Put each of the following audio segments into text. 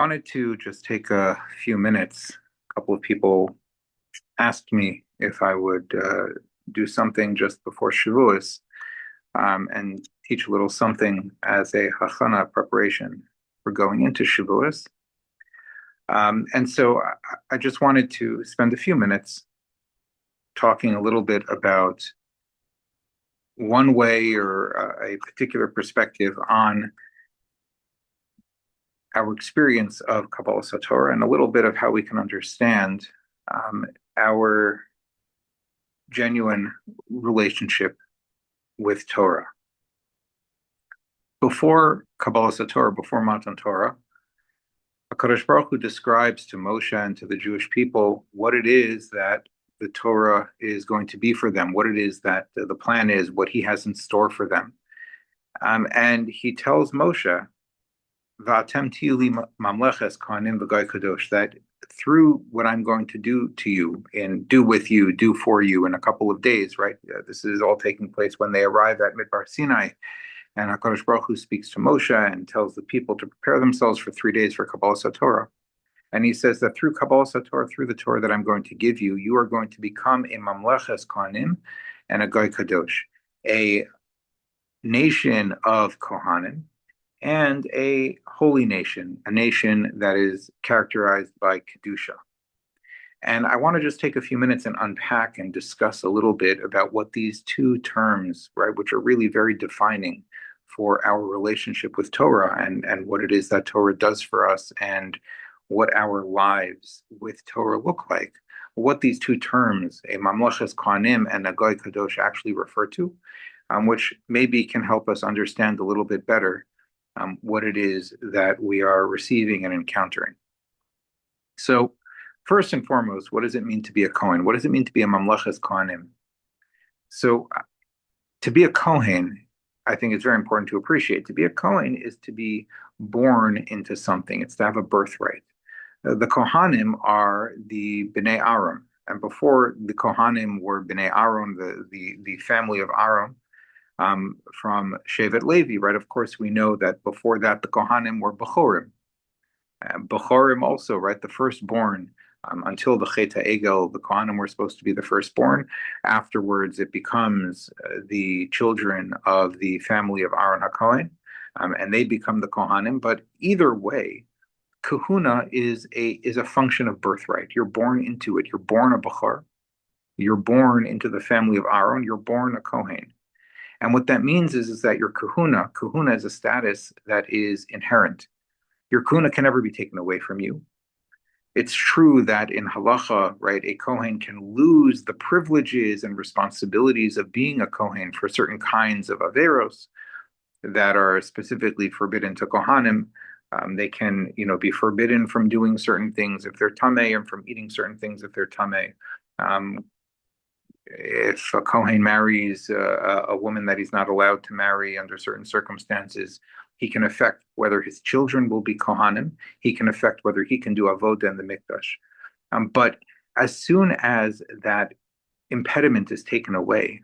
Wanted to just take a few minutes. A couple of people asked me if I would do something just before Shavuos and teach a little something as a hachana preparation for going into Shavuos. And so I just wanted to spend a few minutes talking a little bit about one way or a particular perspective on our experience of Kabbalas HaTorah and a little bit of how we can understand um, our genuine relationship with Torah. Before Kabbalas HaTorah, before Matan Torah, HaKadosh Baruch Hu describes to Moshe and to the Jewish people what it is that the Torah is going to be for them, what it is that the plan is, what he has in store for them. And he tells Moshe, V'atem tili mamleches kohanim v'goy kadosh, that through what I'm going to do to you and do with you, do for you in a couple of days, right? This is all taking place when they arrive at Midbar Sinai. And HaKadosh Baruch Hu speaks to Moshe and tells the people to prepare themselves for 3 days for Kabbalas HaTorah. And he says that through Kabbalas HaTorah, through the Torah that I'm going to give you, you are going to become a mamleches kohanim and a goy kadosh, a nation of kohanim, and a holy nation, a nation that is characterized by Kedusha. And I want to just take a few minutes and unpack and discuss a little bit about what these two terms, right, which are really very defining for our relationship with Torah and what it is that Torah does for us and what our lives with Torah look like. What these two terms, a Mamleches Kohanim and a Goy Kadosh, actually refer to, which maybe can help us understand a little bit better what it is that we are receiving and encountering. So, first and foremost, what does it mean to be a Kohen? What does it mean to be a Mamleches Kohanim? So, to be a Kohen, I think it's very important to appreciate. To be a Kohen is to be born into something. It's to have a birthright. The Kohanim are the Bnei Aaron, and before the Kohanim were Bnei Aaron, the family of Aaron, from Shevet Levi, right? Of course, we know that before that, the Kohanim were Bechorim. Bechorim also, right? The firstborn. Until the Chet HaEgel, the Kohanim were supposed to be the firstborn. Afterwards, it becomes the children of the family of Aaron HaKohen, and they become the Kohanim. But either way, kahuna is a function of birthright. You're born into it. You're born a Bechor. You're born into the family of Aaron. You're born a Kohen. And what that means is that your kahuna is a status that is inherent. Your kahuna can never be taken away from you. It's true that in halacha, right, a kohen can lose the privileges and responsibilities of being a kohen for certain kinds of averos that are specifically forbidden to kohanim. They can, be forbidden from doing certain things if they're tamei, and from eating certain things if they're tamei. If a kohen marries a woman that he's not allowed to marry under certain circumstances, he can affect whether his children will be kohanim. He can affect whether he can do avoda in the mikdash. But as soon as that impediment is taken away,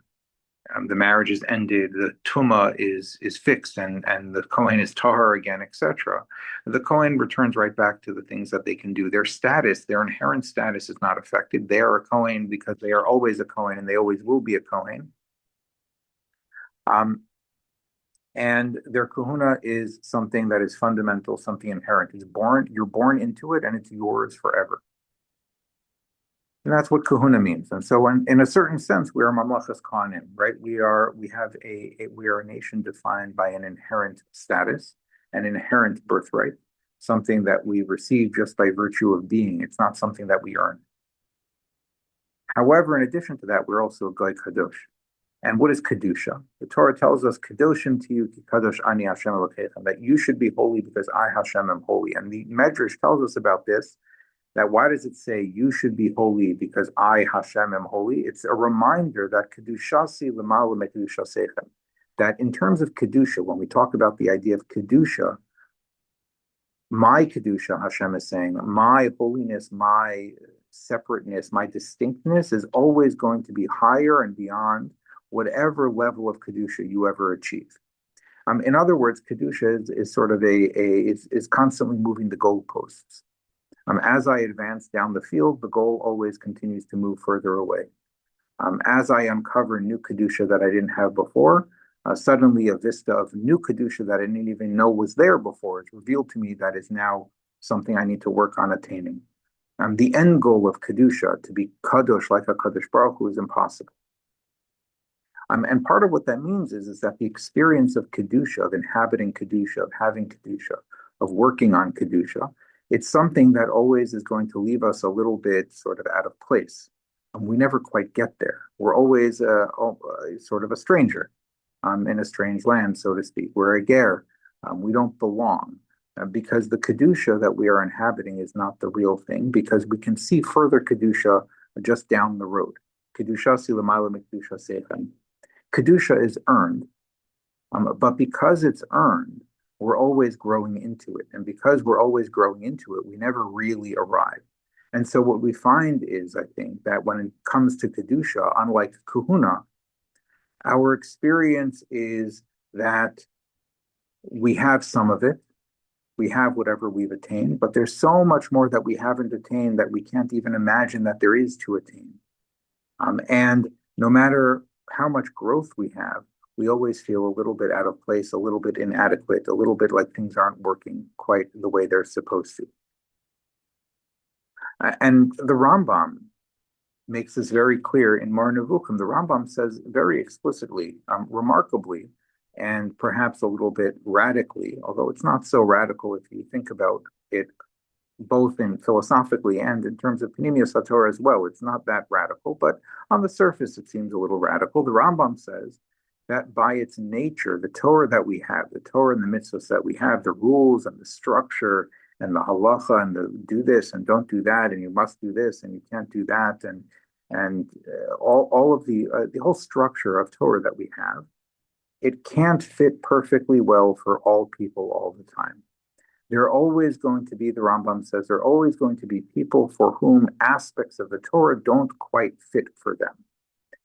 the marriage is ended, the tuma is fixed, and the kohen is tahar again, etc. The kohen returns right back to the things that they can do. Their status, their inherent status, is not affected. They are a kohen because they are always a kohen, and they always will be a kohen. And their kahuna is something that is fundamental, something inherent. You're born into it, and it's yours forever. And that's what kahuna means. And so, in a certain sense, we are mamlachas kohanim, right? We are a nation defined by an inherent status, an inherent birthright, something that we receive just by virtue of being. It's not something that we earn. However, in addition to that, we're also a goy kadosh. And what is kedusha? The Torah tells us, "Kedoshim to you, kadosh ani Hashem Elokeichem," that you should be holy because I Hashem am holy. And the Medrash tells us about this. That why does it say you should be holy because I Hashem am holy? It's a reminder that kedushasi l'mala mekedushaseichem. That in terms of kedusha, when we talk about the idea of kedusha, my kedusha, Hashem is saying, my holiness, my separateness, my distinctness is always going to be higher and beyond whatever level of kedusha you ever achieve. In other words, Kedusha is sort of is constantly moving the goalposts. As I advance down the field, the goal always continues to move further away. As I uncover new Kedusha that I didn't have before, suddenly a vista of new Kedusha that I didn't even know was there before is revealed to me that is now something I need to work on attaining. The end goal of Kedusha, to be Kadosh like a Kadosh Baruch Hu, is impossible. And part of what that means is that the experience of Kedusha, of inhabiting Kedusha, of having Kedusha, of working on Kedusha, it's something that always is going to leave us a little bit sort of out of place. We never quite get there. We're always sort of a stranger in a strange land, so to speak. We're a ger. We don't belong because the Kedusha that we are inhabiting is not the real thing, because we can see further Kedusha just down the road. Kedusha silamala mikdusha seichem. Kedusha is earned, but because it's earned, we're always growing into it. And because we're always growing into it, we never really arrive. And so what we find is, I think, that when it comes to Kedusha, unlike Kahuna, our experience is that we have some of it, we have whatever we've attained, but there's so much more that we haven't attained that we can't even imagine that there is to attain. And no matter how much growth we have, we always feel a little bit out of place, a little bit inadequate, a little bit like things aren't working quite the way they're supposed to. And the Rambam makes this very clear in Mar Nevuchim. The Rambam says very explicitly, remarkably, and perhaps a little bit radically, although it's not so radical if you think about it both in philosophically and in terms of Panemius HaTorah as well. It's not that radical, but on the surface it seems a little radical. The Rambam says that by its nature, the Torah that we have, the Torah and the mitzvahs that we have, the rules and the structure and the halacha and the do this and don't do that and you must do this and you can't do that and all of the whole structure of Torah that we have, it can't fit perfectly well for all people all the time. There are always going to be, the Rambam says, there are always going to be people for whom aspects of the Torah don't quite fit for them.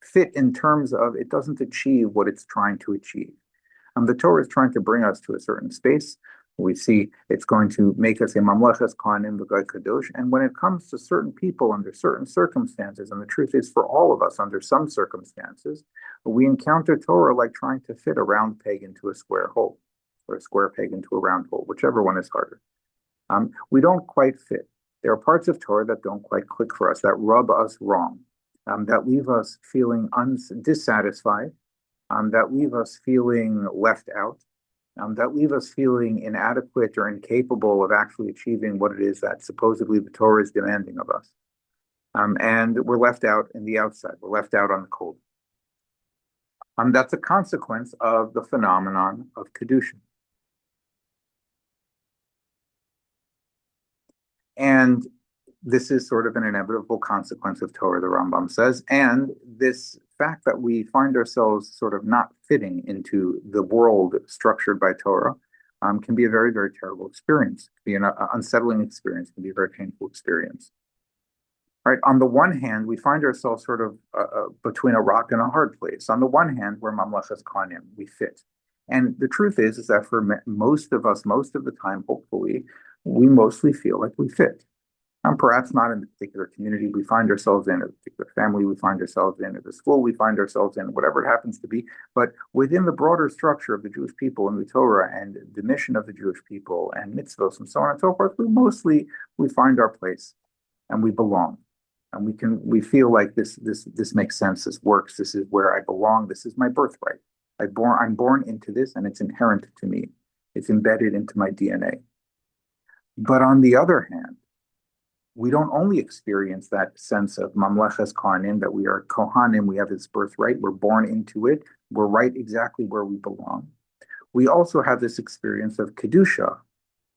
Fit in terms of it doesn't achieve what it's trying to achieve. The Torah is trying to bring us to a certain space. We see it's going to make us a mamlechas kohanim v'goy kadosh. And when it comes to certain people under certain circumstances, and the truth is for all of us under some circumstances, we encounter Torah like trying to fit a round peg into a square hole, or a square peg into a round hole, whichever one is harder. We don't quite fit. There are parts of Torah that don't quite click for us, that rub us wrong, that leave us feeling dissatisfied, that leave us feeling left out, that leave us feeling inadequate or incapable of actually achieving what it is that supposedly the Torah is demanding of us. And we're left out in the outside. We're left out on the cold. That's a consequence of the phenomenon of Kedusha. And this is sort of an inevitable consequence of Torah, the Rambam says. And this fact that we find ourselves sort of not fitting into the world structured by Torah can be a very, very terrible experience. It can be an unsettling experience, it can be a very painful experience. Right? On the one hand, we find ourselves sort of between a rock and a hard place. On the one hand, we're mamlechas kohanim, we fit. And the truth is that for most of us, most of the time, hopefully, we mostly feel like we fit. Perhaps not in the particular community we find ourselves in, or the particular family we find ourselves in, or the school we find ourselves in, whatever it happens to be. But within the broader structure of the Jewish people and the Torah and the mission of the Jewish people and mitzvos and so on and so forth, we find our place and we belong. And we feel like this makes sense, this works, this is where I belong, this is my birthright. I'm born into this and it's inherent to me. It's embedded into my DNA. But on the other hand, we don't only experience that sense of mamlechas kohanim, that we are kohanim, we have this birthright, we're born into it, we're right exactly where we belong. We also have this experience of kedusha.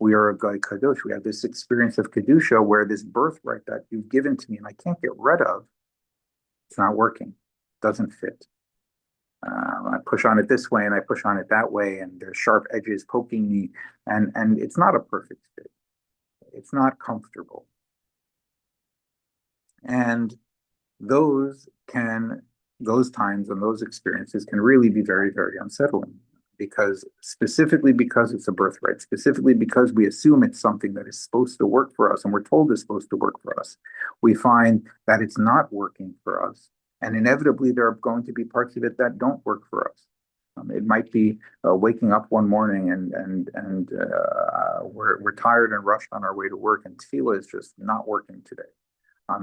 We are a guy kadosh. We have this experience of kedusha where this birthright that you've given to me and I can't get rid of, it's not working, doesn't fit. I push on it this way and I push on it that way, and there's sharp edges poking me, and it's not a perfect fit. It's not comfortable. And those times and those experiences can really be very, very unsettling. specifically because it's a birthright, specifically because we assume it's something that is supposed to work for us and we're told it's supposed to work for us, we find that it's not working for us. And inevitably, there are going to be parts of it that don't work for us. It might be waking up one morning and we're tired and rushed on our way to work, and tefillah is just not working today.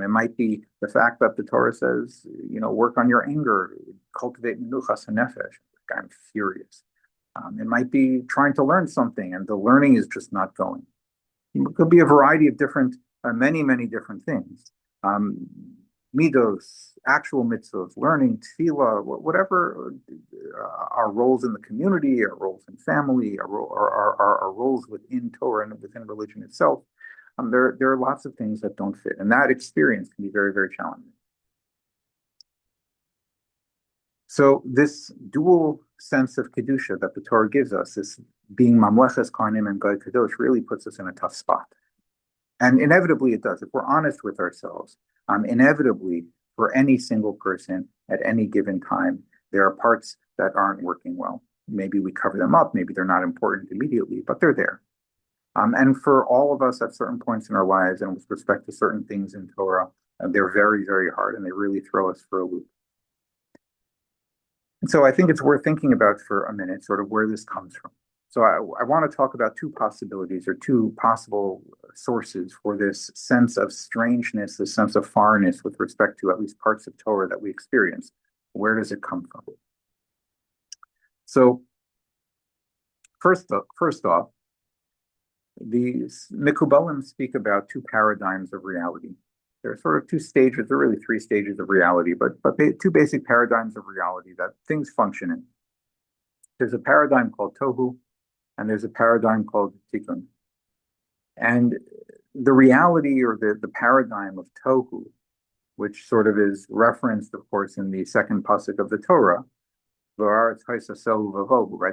It might be the fact that the Torah says, work on your anger, cultivate menuchas hanefesh. I'm furious. It might be trying to learn something, and the learning is just not going. It could be a variety of different, many, many different things. Midos, actual mitzvahs, learning, tefillah, whatever our roles in the community, our roles in family, our roles within Torah and within religion itself. There are lots of things that don't fit, and that experience can be very, very challenging. So this dual sense of kedusha that the Torah gives us, this being mamleches kohanim and goy kadosh, really puts us in a tough spot. And inevitably it does. If we're honest with ourselves, inevitably for any single person at any given time, there are parts that aren't working well. Maybe we cover them up, maybe they're not important immediately, but they're there. And for all of us at certain points in our lives and with respect to certain things in Torah, they're very, very hard and they really throw us for a loop. And so I think it's worth thinking about for a minute, sort of where this comes from. So I want to talk about two possibilities or two possible sources for this sense of strangeness, this sense of foreignness with respect to at least parts of Torah that we experience. Where does it come from? So first off, the Mikubalim speak about two paradigms of reality. There are sort of two stages, there are really three stages of reality, but two basic paradigms of reality that things function in. There's a paradigm called Tohu, and there's a paradigm called Tikkun. And the reality or the paradigm of Tohu, which sort of is referenced, of course, in the second pasuk of the Torah, right?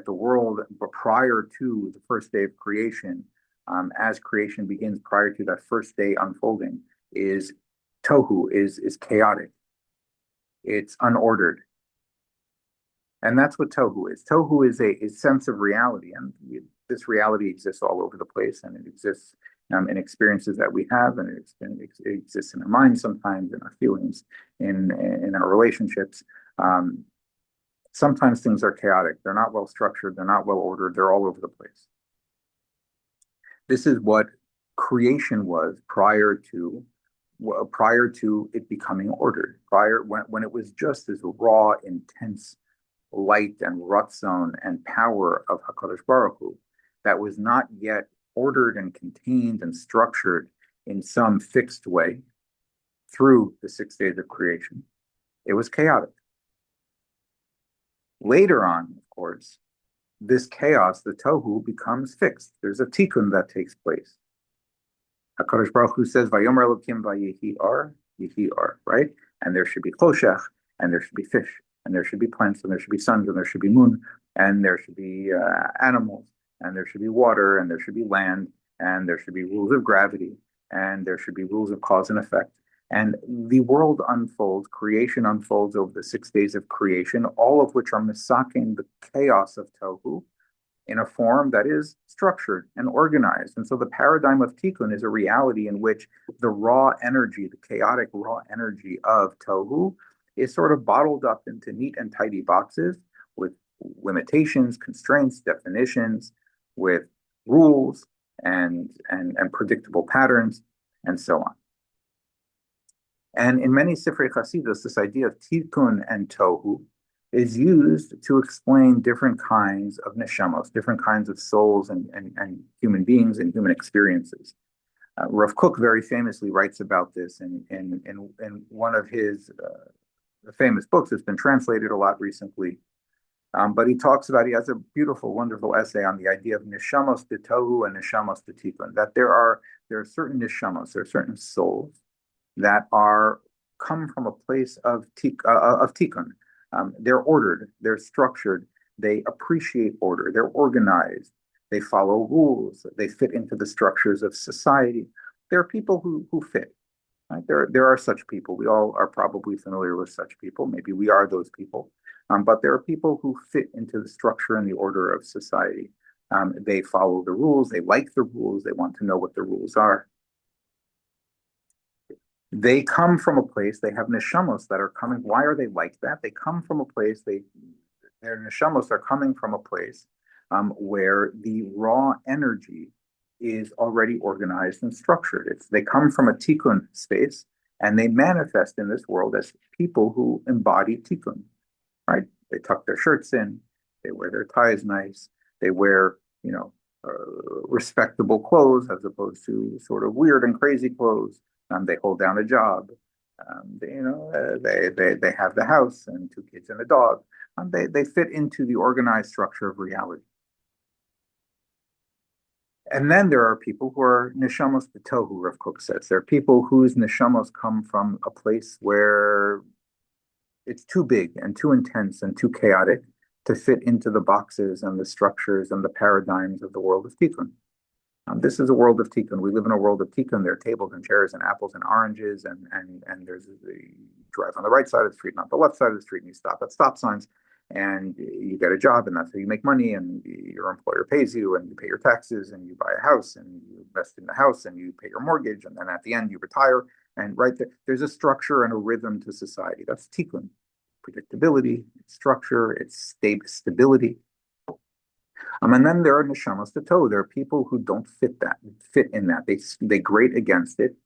The world prior to the first day of creation, as creation begins, prior to that first day unfolding, is Tohu, is chaotic. It's unordered. And that's what Tohu is. Tohu is a sense of reality, and this reality exists all over the place, and it exists in experiences that we have, and it exists in our minds sometimes, in our feelings, in our relationships. Sometimes things are chaotic. They're not well structured. They're not well ordered. They're all over the place. This is what creation was prior to it becoming ordered. When it was just this raw, intense light and ratzon and power of HaKadosh Baruch Hu that was not yet ordered and contained and structured in some fixed way through the 6 days of creation. It was chaotic. Later on, of course, this chaos, the tohu, becomes fixed. There's a tikkun that takes place. HaKadosh Baruch Hu says, "Vayomer Elokim vayehi ar, yehi ar," right? And there should be choshech, and there should be fish, and there should be plants, and there should be suns, and there should be moon, and there should be animals, and there should be water, and there should be land, and there should be rules of gravity, and there should be rules of cause and effect. And the world unfolds, creation unfolds over the 6 days of creation, all of which are misaking the chaos of tohu in a form that is structured and organized. And so the paradigm of tikkun is a reality in which the raw energy, the chaotic raw energy of tohu is sort of bottled up into neat and tidy boxes with limitations, constraints, definitions, with rules and predictable patterns, and so on. And in many Sifrei Chasidus, this idea of tikkun and tohu is used to explain different kinds of neshamos, different kinds of souls and human beings and human experiences. Rav Kook very famously writes about this in one of his famous books. It's been translated a lot recently. But he has a beautiful, wonderful essay on the idea of neshamos de tohu and neshamos de tikkun, that there are certain neshamos, there are certain souls that come from a place of tikkun. They're ordered, they're structured, they appreciate order, they're organized, they follow rules, they fit into the structures of society. There are people who fit. Right? There are such people. We all are probably familiar with such people. Maybe we are those people. But there are people who fit into the structure and the order of society. They follow the rules, they like the rules, they want to know what the rules are. They come from a place, they have neshamos that are coming. Why are they like that? They come from a place, their neshamos are coming from a place where the raw energy is already organized and structured. They come from a tikkun space and they manifest in this world as people who embody tikkun, right? They tuck their shirts in, they wear their ties nice, they wear, respectable clothes as opposed to sort of weird and crazy clothes. They hold down a job. They have the house and two kids and a dog. They fit into the organized structure of reality. And then there are people who are neshamos b'tohu, Rav Kook says. There are people whose neshamos come from a place where it's too big and too intense and too chaotic to fit into the boxes and the structures and the paradigms of the world of tikkun. This is a world of tikkun. We live in a world of tikkun. There are tables and chairs and apples and oranges, and there's you drive on the right side of the street, not the left side of the street, and you stop at stop signs, and you get a job, and that's how you make money, and your employer pays you, and you pay your taxes, and you buy a house, and you invest in the house, and you pay your mortgage, and then at the end you retire. And right there, there's a structure and a rhythm to society. That's tikkun. Predictability, it's structure, it's stability. And then there are neshamas to toe. There are people who don't fit in that. They grate against it.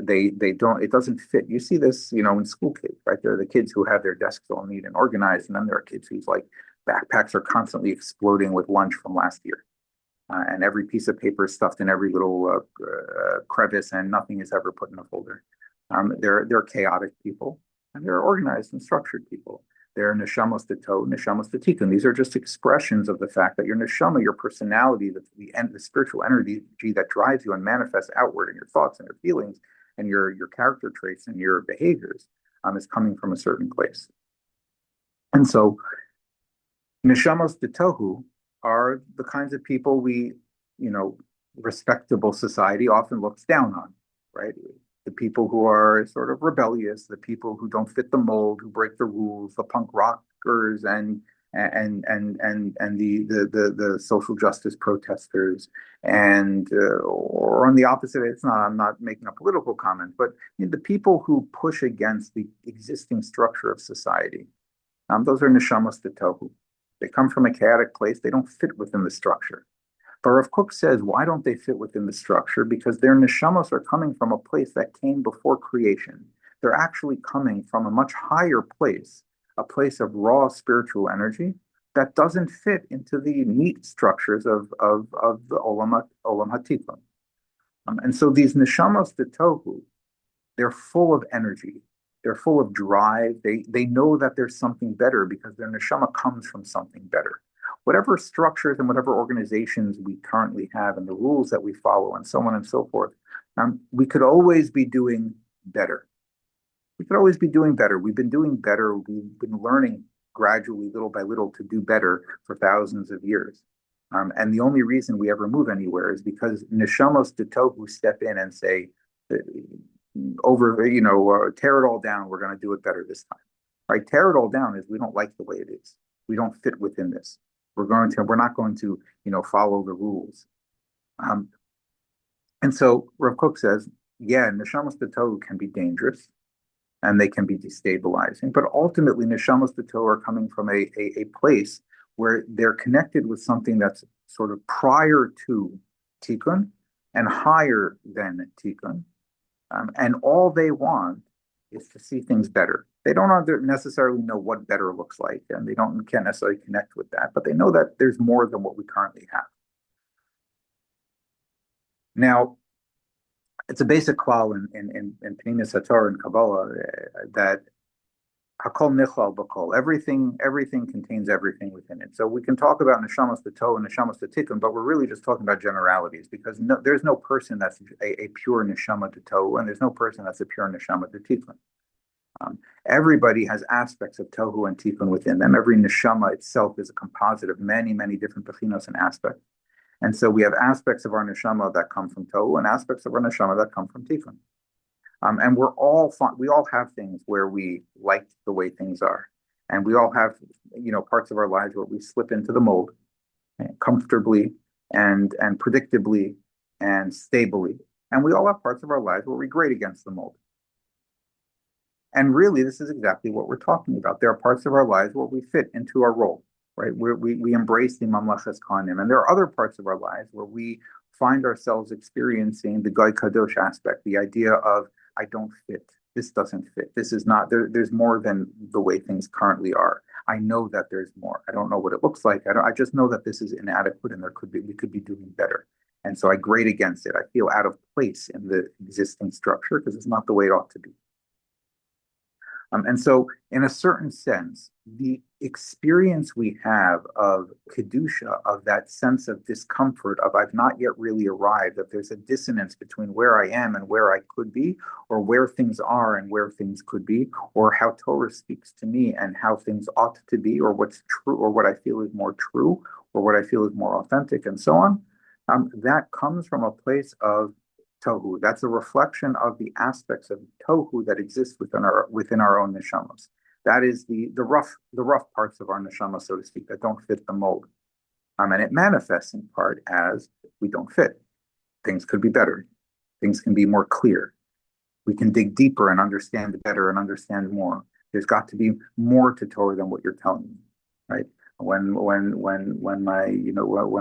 They don't. It doesn't fit. You see this, in school kids, right? There are the kids who have their desks all neat and organized, and then there are kids whose like backpacks are constantly exploding with lunch from last year, and every piece of paper is stuffed in every little crevice, and nothing is ever put in a folder. They're chaotic people, and they're organized and structured people. They're neshamos to toe, neshamos to tikkun. These are just expressions of the fact that your neshama, your personality, the spiritual energy that drives you and manifests outward in your thoughts and your feelings and your character traits and your behaviors is coming from a certain place. And so neshamos to tohu are the kinds of people respectable society often looks down on, right? The people who are sort of rebellious, the people who don't fit the mold, who break the rules, the punk rockers and the social justice protesters, or on the opposite, I'm not making a political comment, but the people who push against the existing structure of society. Those are neshamos de tohu. They come from a chaotic place. They don't fit within the structure. But Rav Kook says, why don't they fit within the structure? Because their neshamos are coming from a place that came before creation. They're actually coming from a much higher place, a place of raw spiritual energy that doesn't fit into the neat structures of the Olam HaTikun. And so these neshamos de tohu, they're full of energy. They're full of drive. They know that there's something better because their neshama comes from something better. Whatever structures and whatever organizations we currently have and the rules that we follow and so on and so forth, we could always be doing better. We could always be doing better. We've been doing better. We've been learning gradually, little by little, to do better for thousands of years. And the only reason we ever move anywhere is because neshamos de tohu step in and say, tear it all down. We're going to do it better this time. Right? Tear it all down is we don't like the way it is. We don't fit within this. We're not going to, follow the rules. And so Rav Kook says, yeah, neshamos de tohu can be dangerous and they can be destabilizing, but ultimately neshamos de tohu are coming from a place where they're connected with something that's sort of prior to tikkun and higher than tikkun. And all they want is to see things better. They don't necessarily know what better looks like, and can't necessarily connect with that, but they know that there's more than what we currently have. Now, it's a basic klal in Pnimis HaTorah and Kabbalah that hakol nichlal b'kol. Everything contains everything within it. So we can talk about neshamos de tohu and neshamos de tikkun, but we're really just talking about generalities because there's no person that's a pure neshama de tohu, and there's no person that's a pure neshama de tikkun. Everybody has aspects of tohu and tikkun within them. Every neshama itself is a composite of many, many different bechinos and aspects. And so we have aspects of our neshama that come from tohu and aspects of our neshama that come from tikkun. And we all have things where we like the way things are. And we all have, parts of our lives where we slip into the mold comfortably and predictably and stably. And we all have parts of our lives where we grade against the mold. And really, this is exactly what we're talking about. There are parts of our lives where we fit into our role, right? Where we embrace the Mamlachas Kohanim. And there are other parts of our lives where we find ourselves experiencing the Goy Kadosh aspect, the idea of, I don't fit. This doesn't fit. This is not, there's more than the way things currently are. I know that there's more. I don't know what it looks like. I just know that this is inadequate and we could be doing better. And so I grade against it. I feel out of place in the existing structure because it's not the way it ought to be. And so, in a certain sense, the experience we have of Kedusha, of that sense of discomfort, of I've not yet really arrived, that there's a dissonance between where I am and where I could be, or where things are and where things could be, or how Torah speaks to me and how things ought to be, or what's true, or what I feel is more true, or what I feel is more authentic, and so on. That comes from a place of tohu. That's a reflection of the aspects of tohu that exist within our own neshamas. That is the rough parts of our neshama, so to speak, that don't fit the mold. And it manifests in part as we don't fit. Things could be better. Things can be more clear. We can dig deeper and understand better and understand more. There's got to be more to Torah than what you're telling me, right? When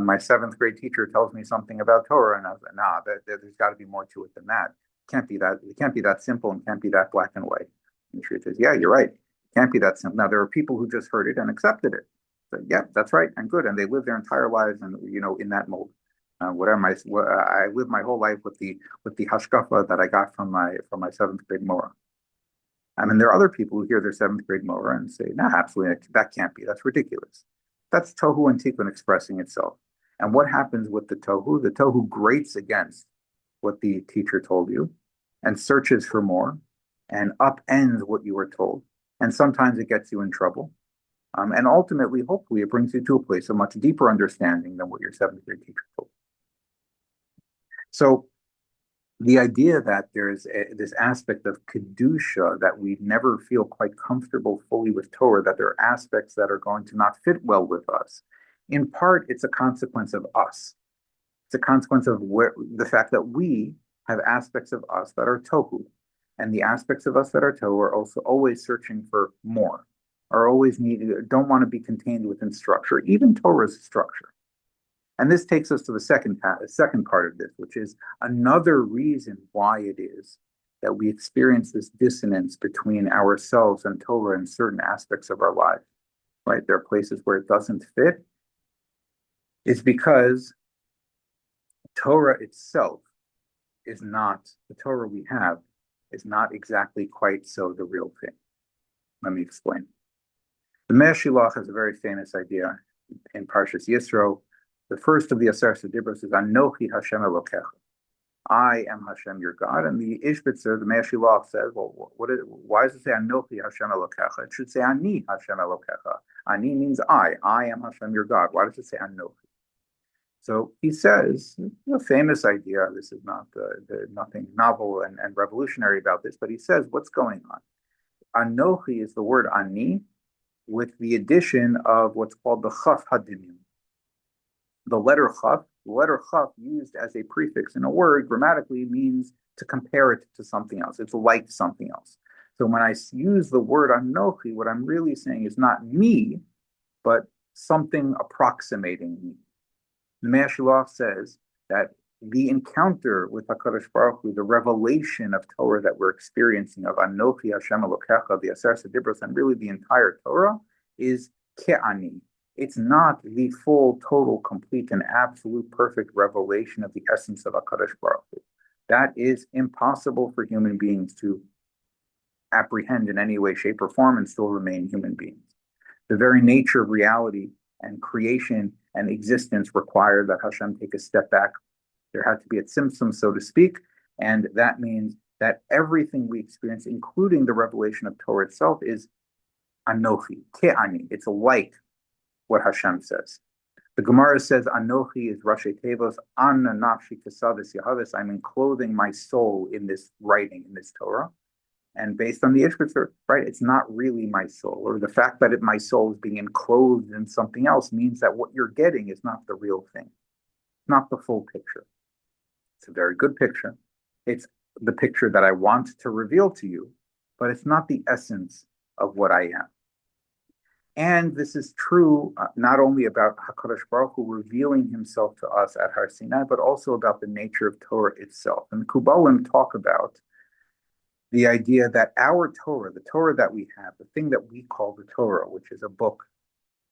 my seventh grade teacher tells me something about Torah, and I was like, nah, there's got to be more to it than that. It can't be that simple and can't be that black and white. And the truth is, yeah, you're right. It can't be that simple. Now there are people who just heard it and accepted it. So yeah, that's right and good, and they live their entire lives and in that mold. I lived my whole life with the hashkafa that I got from my seventh grade Morah. I mean, there are other people who hear their seventh grade Morah and say, "No, absolutely, that can't be. That's ridiculous." That's tohu and tikkun expressing itself. And what happens with the tohu? The tohu grates against what the teacher told you, and searches for more, and upends what you were told. And sometimes it gets you in trouble. And ultimately, hopefully, it brings you to a place of much deeper understanding than what your seventh grade teacher told. So the idea that there's this aspect of Kedusha, that we never feel quite comfortable fully with Torah, that there are aspects that are going to not fit well with us. In part, it's a consequence of us. It's a consequence of the fact that we have aspects of us that are tohu. And the aspects of us that are tohu are also always searching for more, are always don't want to be contained within structure, even Torah's structure. And this takes us to the second part of this, which is another reason why it is that we experience this dissonance between ourselves and Torah in certain aspects of our life, right? There are places where it doesn't fit. It's because Torah itself is not, the Torah we have is not exactly quite so the real thing. Let me explain. The Meir Shilach has a very famous idea in Parshas Yisro. The first of the Aseret Dibros is Anochi Hashem Elokecha. I am Hashem your God. And the Ishbitzer, the Meir Shilach, says, well, why does it say Anochi Hashem Elokecha? It should say Ani Hashem Elokecha. Ani means I am Hashem your God. Why does it say Anochi? So he says, a famous idea, this is not nothing novel and revolutionary about this, but he says, what's going on? Anochi is the word Ani with the addition of what's called the Chaf Hadimim. The letter chaf used as a prefix in a word grammatically means to compare it to something else. It's like something else. So when I use the word anochi, what I'm really saying is not me, but something approximating me. The Meir Shilach says that the encounter with HaKadosh Baruch Hu, the revelation of Torah that we're experiencing of Anochi Hashem Elokecha, the Aseret Dibros, and really the entire Torah is ke'ani. It's not the full, total, complete, and absolute perfect revelation of the essence of HaKadosh Baruch Hu. That is impossible for human beings to apprehend in any way, shape, or form and still remain human beings. The very nature of reality and creation and existence require that Hashem take a step back. There had to be a tzimtzum, so to speak, and that means that everything we experience, including the revelation of Torah itself, is anochi, ke'ani. It's like what Hashem says. The Gemara says, Anochi is Rashi Tevos, Anna Nafshi Kasavis Yahavis. I'm enclothing my soul in this writing, in this Torah. And based on the Ishkutzer, right, it's not really my soul, or the fact that my soul is being enclosed in something else means that what you're getting is not the real thing, not the full picture. It's a very good picture. It's the picture that I want to reveal to you, but it's not the essence of what I am. And this is true not only about HaKadosh Baruch Hu revealing himself to us at Har Sinai, but also about the nature of Torah itself. And the Kabbalim talk about the idea that our Torah, the Torah that we have, the thing that we call the Torah, which is a book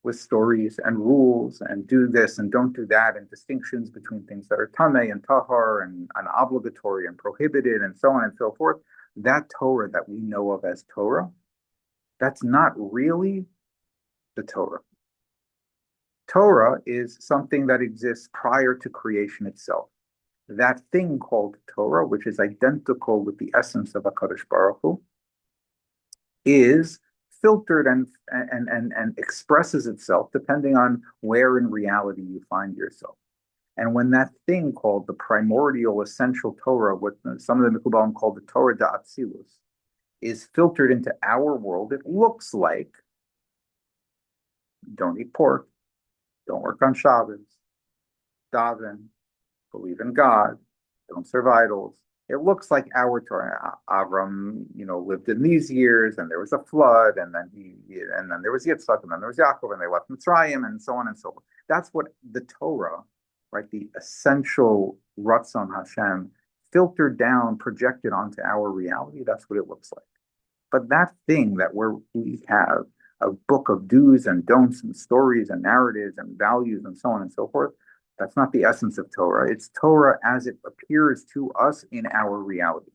with stories and rules and do this and don't do that and distinctions between things that are tameh and tahar and obligatory and prohibited and so on and so forth, that Torah that we know of as Torah, that's not really the Torah. Torah is something that exists prior to creation itself. That thing called Torah, which is identical with the essence of HaKadosh Baruch Hu, is filtered and expresses itself depending on where in reality you find yourself. And when that thing called the primordial essential Torah, what some of the Mekubalim call the Torah da'atzilus, is filtered into our world, it looks like don't eat pork, don't work on Shabbos, daven, believe in God, don't serve idols. It looks like our Torah. Avram, lived in these years, and there was a flood, and then there was Yitzchak, and then there was Yaakov, and they left Mitzrayim, and so on and so forth. That's what the Torah, right? The essential Ratzon Hashem, filtered down, projected onto our reality. That's what it looks like. But that thing that we have a book of do's and don'ts and stories and narratives and values and so on and so forth. That's not the essence of Torah. It's Torah as it appears to us in our reality.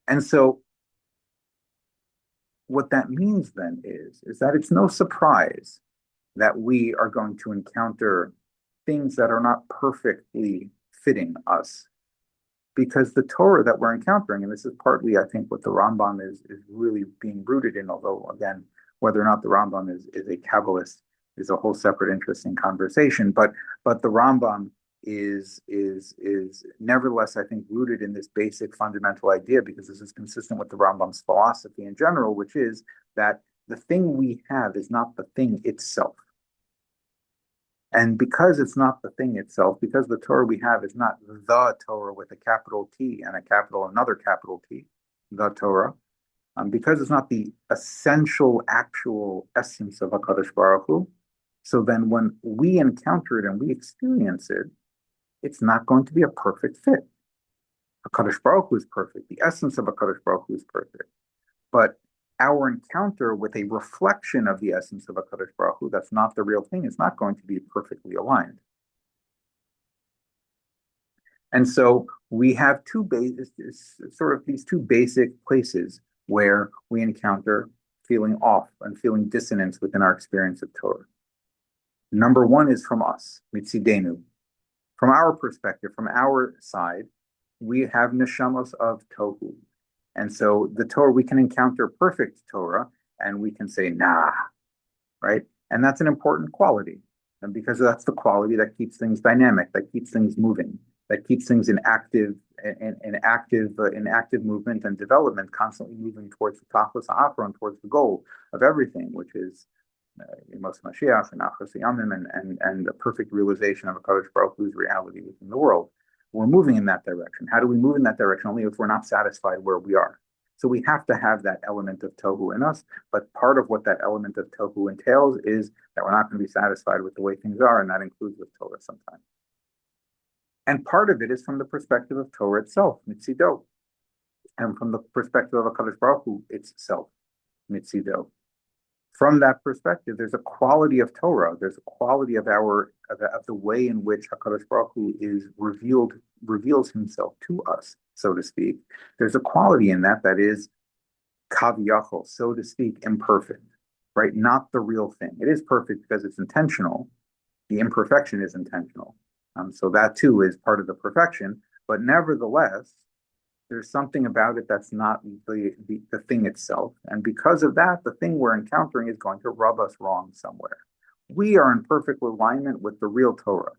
And so what that means then is that it's no surprise that we are going to encounter things that are not perfectly fitting us. Because the Torah that we're encountering, and this is partly, I think, what the Rambam is really being rooted in, although, again, whether or not the Rambam is a Kabbalist is a whole separate interesting conversation. But the Rambam is nevertheless, I think, rooted in this basic fundamental idea, because this is consistent with the Rambam's philosophy in general, which is that the thing we have is not the thing itself. And because it's not the thing itself, because the Torah we have is not the Torah with a capital T and another capital T, the Torah, because it's not the essential, actual essence of HaKadosh Baruch Hu, so then when we encounter it and we experience it, it's not going to be a perfect fit. HaKadosh Baruch Hu is perfect. The essence of HaKadosh Baruch Hu is perfect. But our encounter with a reflection of the essence of HaKadosh Baruch Hu, that's not the real thing, is not going to be perfectly aligned. And so we have these two basic places where we encounter feeling off and feeling dissonance within our experience of Torah. Number one is from us, mitzidenu. From our perspective, from our side, we have neshamos of tohu. And so the Torah, we can encounter perfect Torah and we can say, nah, right? And that's an important quality. And because that's the quality that keeps things dynamic, that keeps things moving, that keeps things in active movement and development, constantly moving towards the tachlis ha'afron, towards the goal of everything, which is Mos Mashiach and Achos Yamim and the perfect realization of a Kadosh Baruch Hu's reality within the world. We're moving in that direction. How do we move in that direction? Only if we're not satisfied where we are. So we have to have that element of tohu in us. But part of what that element of tohu entails is that we're not going to be satisfied with the way things are, and that includes with Torah sometimes. And part of it is from the perspective of Torah itself, mitzido, and from the perspective of HaKadosh Baruch Hu itself, mitzido. From that perspective, there's a quality of Torah. There's a quality of the way in which HaKadosh Baruch Hu reveals himself to us, so to speak. There's a quality in that is kaviyachol, so to speak, imperfect, right? Not the real thing. It is perfect because it's intentional. The imperfection is intentional. So that too is part of the perfection. But nevertheless, there's something about it that's not the thing itself. And because of that, the thing we're encountering is going to rub us wrong somewhere. We are in perfect alignment with the real Torah.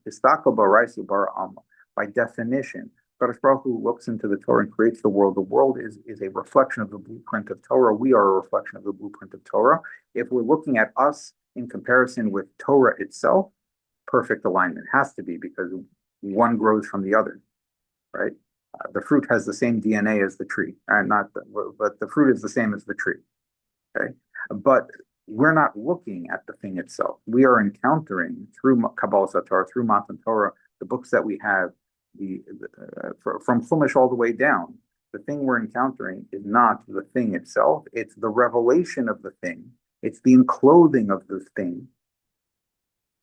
By definition, Kadosh Baruch Hu looks into the Torah and creates the world. The world is a reflection of the blueprint of Torah. We are a reflection of the blueprint of Torah. If we're looking at us in comparison with Torah itself, perfect alignment has to be, because one grows from the other, right? The fruit has the same DNA as the tree, but the fruit is the same as the tree. Okay, but we're not looking at the thing itself. We are encountering through Kabbalas HaTorah, through Matan Torah, the books that we have, from Chumash all the way down. The thing we're encountering is not the thing itself; it's the revelation of the thing. It's the enclothing of the thing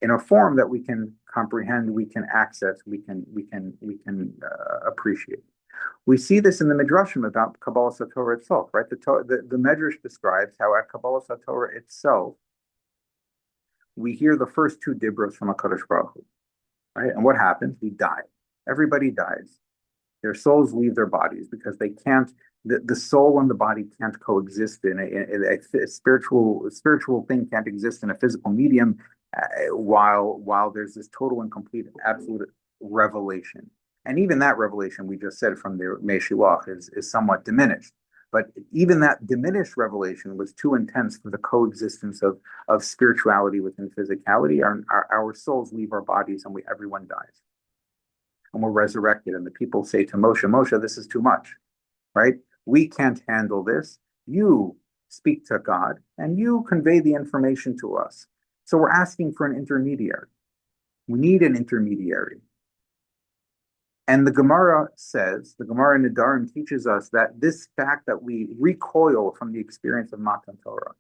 in a form that we can comprehend, we can access, we can appreciate. We see this in the Midrashim about Kabbalas HaTorah itself, right? The Midrash describes how at Kabbalas HaTorah itself, we hear the first two dibros from HaKadosh Baruch Hu, right? And what happens? We die. Everybody dies. Their souls leave their bodies because they can't. The soul and the body can't coexist in a spiritual thing can't exist in a physical medium, while there's this total and complete absolute revelation. And even that revelation we just said from the Meshiwach is somewhat diminished. But even that diminished revelation was too intense for the coexistence of spirituality within physicality. Our souls leave our bodies and everyone dies. And we're resurrected. And the people say to Moshe, Moshe, this is too much, right? We can't handle this. You speak to God and you convey the information to us. So we're asking for an intermediary. We need an intermediary. And the Gemara in Nedarim teaches us that this fact that we recoil from the experience of Matan Torah,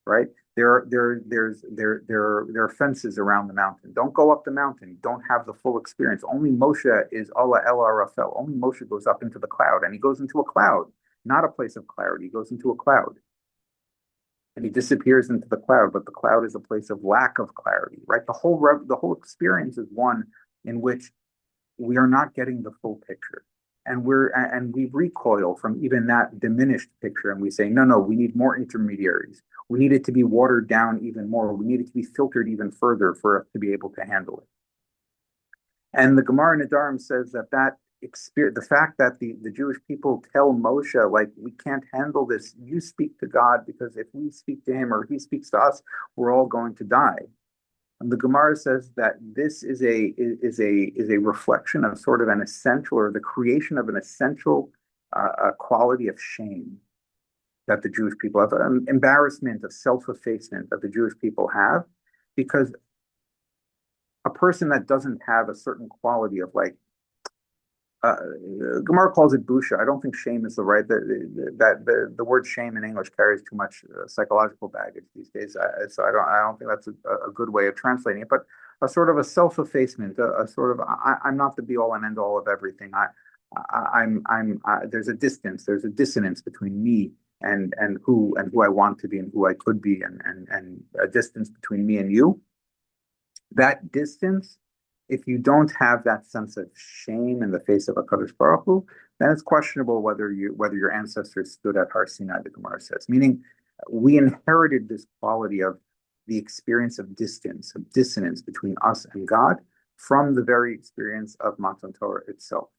right? There are fences around the mountain. Don't go up the mountain. Don't have the full experience. Only Moshe is Allah Ela Rafel. Only Moshe goes up into the cloud, and he goes into a cloud, not a place of clarity. He goes into a cloud, and he disappears into the cloud. But the cloud is a place of lack of clarity, right? The whole experience is one in which we are not getting the full picture. And we recoil from even that diminished picture, and we say, no, we need more intermediaries. We need it to be watered down even more. We need it to be filtered even further for us to be able to handle it. And the Gemara in Nedarim says that experience, the fact that the Jewish people tell Moshe, like, we can't handle this. You speak to God, because if we speak to him or he speaks to us, we're all going to die. And the Gemara says that this is a reflection of sort of an essential, or the creation of an essential quality of shame that the Jewish people have, an embarrassment, of self-effacement that the Jewish people have, because a person that doesn't have a certain quality of, like, Gemara calls it busha. I don't think shame is the right. The word shame in English carries too much psychological baggage these days. So I don't think that's a good way of translating it. But a sort of a self-effacement, a sort of I'm not the be all and end all of everything. There's a distance. There's a dissonance between me and who I want to be and who I could be, and a distance between me and you. That distance, if you don't have that sense of shame in the face of HaKadosh Baruch Hu, then it's questionable whether your ancestors stood at Har Sinai, the Gemara says. Meaning, we inherited this quality of the experience of distance, of dissonance between us and God, from the very experience of Matan Torah itself.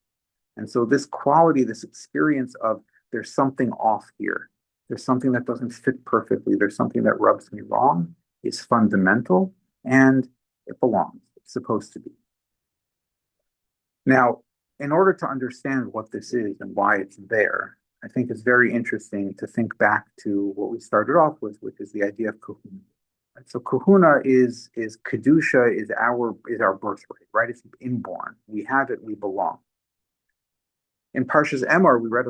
And so this quality, this experience of there's something off here, there's something that doesn't fit perfectly, there's something that rubs me wrong, is fundamental, and it belongs. Supposed to be. Now, in order to understand what this is and why it's there, I think it's very interesting to think back to what we started off with, which is the idea of kahuna. Right? So kahuna is kedusha, is our birthright, right? It's inborn. We have it, we belong. In Parshas Emor, we read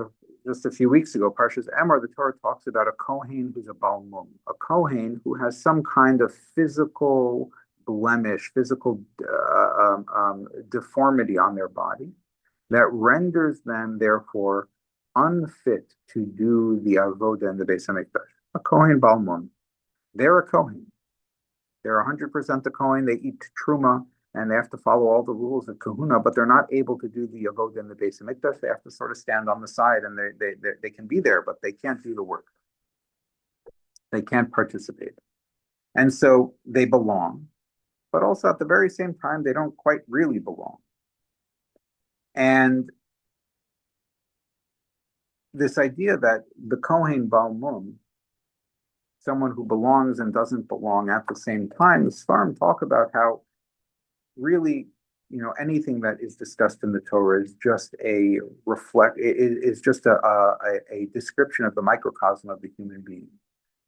just a few weeks ago, Parshas Emor, the Torah talks about a kohen who's a Baal Mum, a kohen who has some kind of physical blemish, physical deformity on their body that renders them, therefore, unfit to do the avodah in the Beis Hamikdash. A kohen Baal Mum. They're a kohen. They're 100% a kohen. They eat truma and they have to follow all the rules of kahuna, but they're not able to do the avodah in the Beis Hamikdash. They have to sort of stand on the side, and they can be there, but they can't do the work. They can't participate. And so they belong, but also at the very same time, they don't quite really belong. And this idea that the Kohen Balmum, someone who belongs and doesn't belong at the same time, the Sfarim talk about how really, anything that is discussed in the Torah is just is just a description of the microcosm of the human being,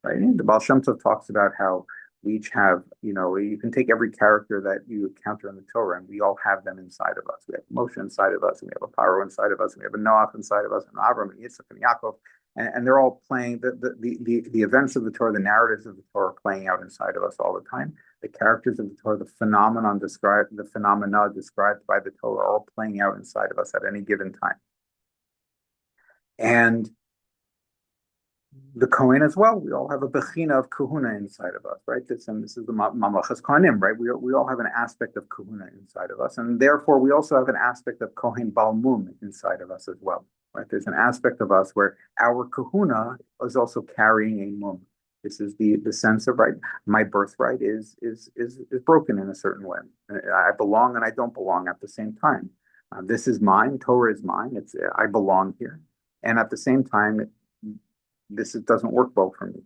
right? And the Baal Shem Tov talks about how we each have, you can take every character that you encounter in the Torah, and we all have them inside of us. We have Moshe inside of us, and we have a Paro inside of us, and we have a Noach inside of us, and Avram and Yitzchak and Yaakov, and they're all playing the events of the Torah, the narratives of the Torah, playing out inside of us all the time. The characters of the Torah, the phenomena described by the Torah, are all playing out inside of us at any given time. And the Kohen as well, we all have a bechina of kahuna inside of us, right? This is the Mamlachas Kohanim, right? We all have an aspect of kahuna inside of us, and therefore we also have an aspect of Kohen Balmum inside of us as well, right? There's an aspect of us where our kahuna is also carrying a mum. This is the sense of, right, my birthright is broken in a certain way. I belong and I don't belong at the same time. This is mine. Torah is mine. I belong here, and at the same time, this doesn't work well for me.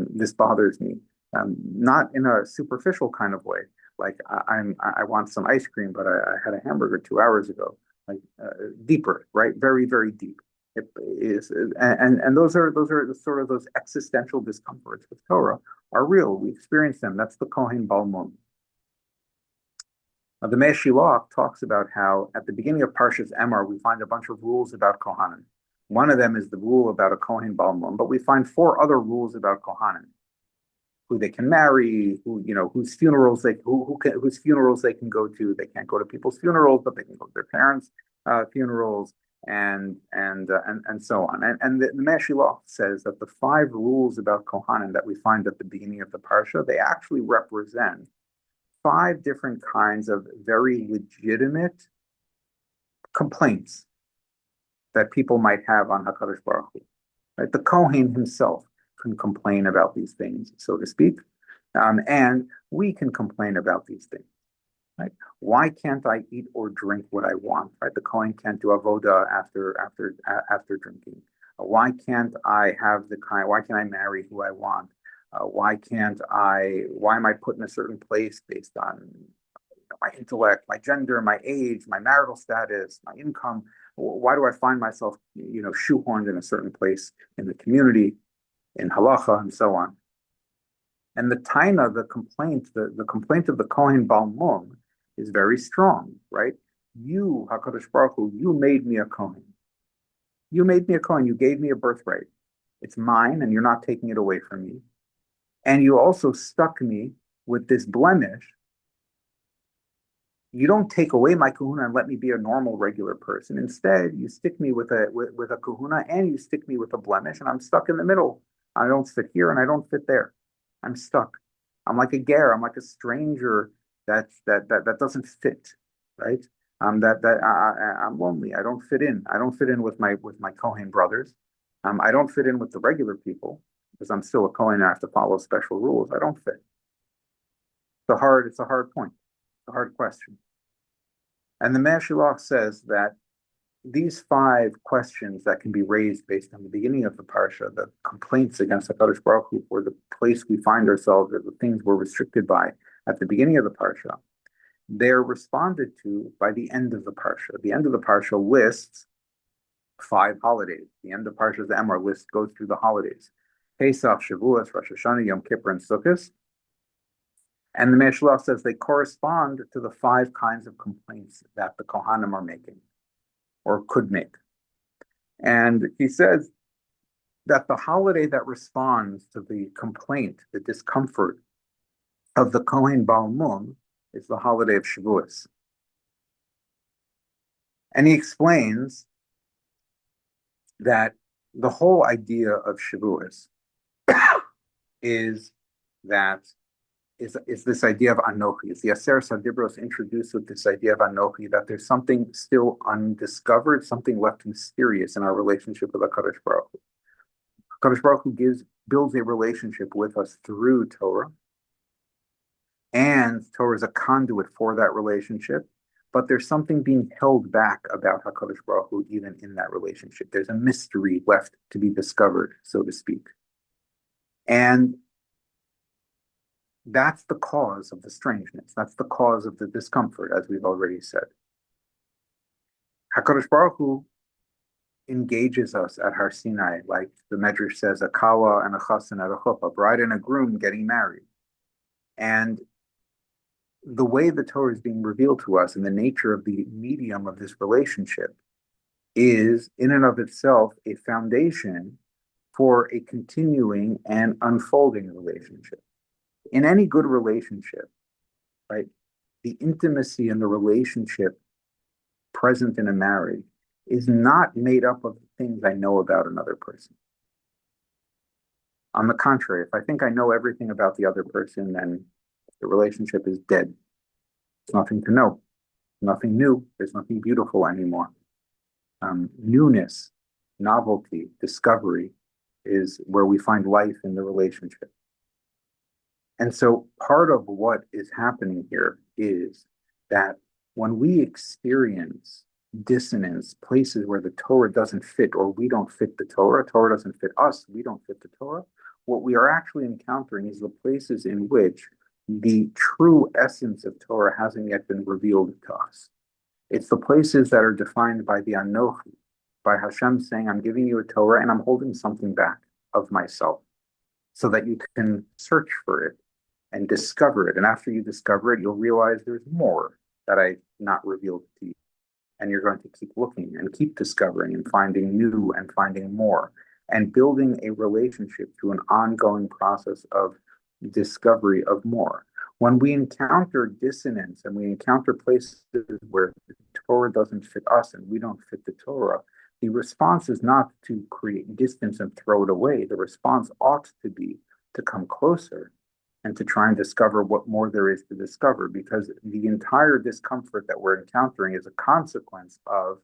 This bothers me, not in a superficial kind of way. Like I want some ice cream, but I had a hamburger 2 hours ago. Like deeper, right? Very, very deep. It is, and those are sort of those existential discomforts with Torah are real. We experience them. That's the Kohen Balmum. The Mei Shilach talks about how at the beginning of Parshas Emor we find a bunch of rules about Kohanim. One of them is the rule about a Kohen Balmum, but we find 4 other rules about Kohanim: who they can marry, whose funerals they can go to. They can't go to people's funerals, but they can go to their parents' funerals, and so on. And the Mei Shilach says that the 5 rules about Kohanim that we find at the beginning of the parsha, they actually represent 5 different kinds of very legitimate complaints that people might have on HaKadosh Baruch Hu. Right? The Kohen himself can complain about these things, so to speak, and we can complain about these things. Right? Why can't I eat or drink what I want? Right? The Kohen can't do avoda after drinking. Why can't I Why can't I marry who I want? Why am I put in a certain place based on my intellect, my gender, my age, my marital status, my income? Why do I find myself, shoehorned in a certain place in the community, in halacha, and so on? And the taina, the complaint of the Kohen Balmum is very strong, right? You, HaKadosh Baruch Hu, you made me a Kohen. You made me a Kohen. You gave me a birthright. It's mine, and you're not taking it away from me. And you also stuck me with this blemish. You don't take away my kahuna and let me be a normal, regular person. Instead, you stick me with a kahuna, and you stick me with a blemish, and I'm stuck in the middle. I don't fit here and I don't fit there. I'm stuck. I'm like a ger. I'm like a stranger that doesn't fit, right? I'm lonely. I don't fit in. I don't fit in with my Kohen brothers. I don't fit in with the regular people because I'm still a Kohen. I have to follow special rules. I don't fit. It's a hard point. A hard question. And the Mei Shilach says that these 5 questions that can be raised based on the beginning of the parsha, the complaints against HaKadosh Baruch Hu, or the place we find ourselves, or the things we're restricted by at the beginning of the parsha, they're responded to by the end of the parsha. The end of the parsha lists 5 holidays. The end of Parshas Emor goes through the holidays: Pesach, Shavuos, Rosh Hashanah, Yom Kippur, and Sukkot. And the Mei Shilach says they correspond to the 5 kinds of complaints that the Kohanim are making, or could make. And he says that the holiday that responds to the complaint, the discomfort of the Kohen Balmum, is the holiday of Shavuos. And he explains that the whole idea of Shavuos is this idea of Anochi. Is the Aseret HaDibros introduced with this idea of Anochi, that there's something still undiscovered, something left mysterious in our relationship with HaKadosh Baruch Hu. HaKadosh Baruch Hu builds a relationship with us through Torah, and Torah is a conduit for that relationship. but there's something being held back about HaKadosh Baruch Hu even in that relationship. There's a mystery left to be discovered, so to speak. And that's the cause of the strangeness. That's the cause of the discomfort, as we've already said. HaKadosh Baruch Hu engages us at Har Sinai, like the Medrash says, a kala and a chassan at a chuppah, a bride and a groom getting married. And the way the Torah is being revealed to us and the nature of the medium of this relationship is, in and of itself, a foundation for a continuing and unfolding relationship. In any good relationship, right, the intimacy in the relationship present in a marriage is not made up of things I know about another person. On the contrary, if I think I know everything about the other person, then the relationship is dead. There's nothing to know, nothing new. There's nothing beautiful anymore. Newness, novelty, discovery is where we find life in the relationship. And so part of what is happening here is that when we experience dissonance, places where the Torah doesn't fit or we don't fit the Torah, Torah doesn't fit us, we don't fit the Torah, what we are actually encountering is the places in which the true essence of Torah hasn't yet been revealed to us. It's the places that are defined by the Anochi, by Hashem saying, I'm giving you a Torah and I'm holding something back of myself so that you can search for it and discover it. And after you discover it, you'll realize there's more that I've not revealed to you. And you're going to keep looking and keep discovering and finding new and finding more and building a relationship through an ongoing process of discovery of more. When we encounter dissonance and we encounter places where the Torah doesn't fit us and we don't fit the Torah, the response is not to create distance and throw it away. The response ought to be to come closer and to try and discover what more there is to discover, because the entire discomfort that we're encountering is a consequence of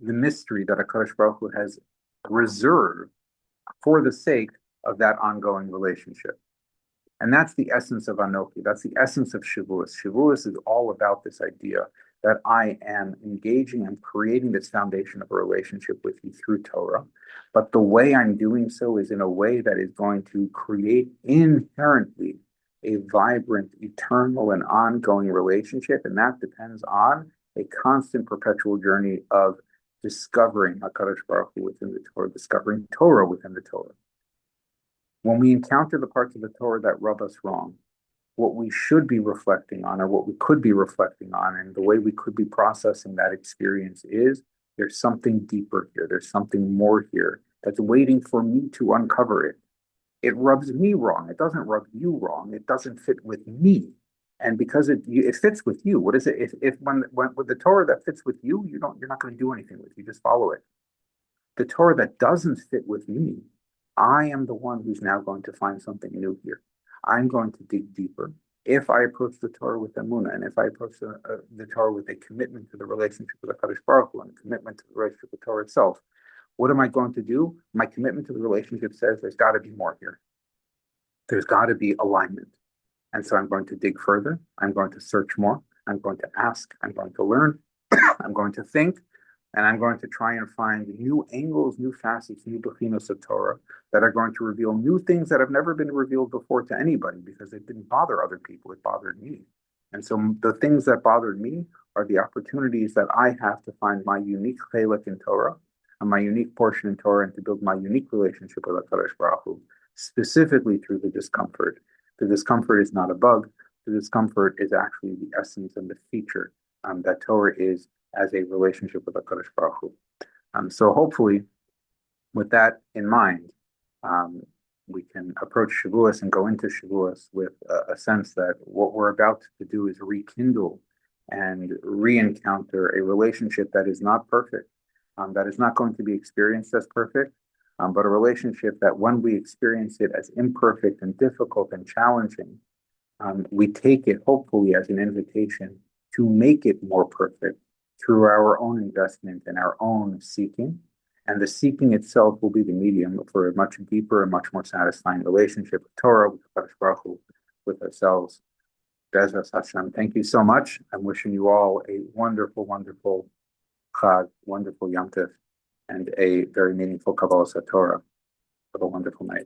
the mystery that HaKadosh Baruch Hu has reserved for the sake of that ongoing relationship. And that's the essence of Anochi. That's the essence of Shavuos. Shavuos is all about this idea that I am engaging and creating this foundation of a relationship with you through Torah. But the way I'm doing so is in a way that is going to create inherently a vibrant, eternal, and ongoing relationship. And that depends on a constant, perpetual journey of discovering HaKadosh Baruch Hu within the Torah, discovering Torah within the Torah. When we encounter the parts of the Torah that rub us wrong, what we should be reflecting on, or what we could be reflecting on, and the way we could be processing that experience is there's something deeper here. There's something more here that's waiting for me to uncover it. It rubs me wrong. It doesn't rub you wrong. It doesn't fit with me. And because it fits with you, what is it? If when with the Torah that fits with you, you're not going to do anything with it. You just follow it. The Torah that doesn't fit with me, I am the one who's now going to find something new here. I'm going to dig deeper. If I approach the Torah with emunah, and if I approach the Torah with a commitment to the relationship with the HaKadosh Baruch Hu and a commitment to the relationship with Torah itself, what am I going to do? My commitment to the relationship says there's got to be more here. There's got to be alignment. And so I'm going to dig further. I'm going to search more. I'm going to ask. I'm going to learn. I'm going to think. And I'm going to try and find new angles, new facets, new bechinos of Torah that are going to reveal new things that have never been revealed before to anybody because it didn't bother other people. It bothered me. And so the things that bothered me are the opportunities that I have to find my unique chelek in Torah and my unique portion in Torah and to build my unique relationship with HaKadosh Baruch Hu, specifically through the discomfort. The discomfort is not a bug. The discomfort is actually the essence and the feature that Torah is as a relationship with HaKadosh Baruch Hu. So hopefully, with that in mind, we can approach Shavuos and go into Shavuos with a sense that what we're about to do is rekindle and re-encounter a relationship that is not perfect, that is not going to be experienced as perfect, but a relationship that when we experience it as imperfect and difficult and challenging, we take it hopefully as an invitation to make it more perfect through our own investment and our own seeking. And the seeking itself will be the medium for a much deeper and much more satisfying relationship with Torah, with HaKadosh Baruch Hu, with ourselves. Bezras Hashem. Thank you so much. I'm wishing you all a wonderful, wonderful Chag, wonderful Yom Tov, and a very meaningful Kabbalas HaTorah. Have a wonderful night.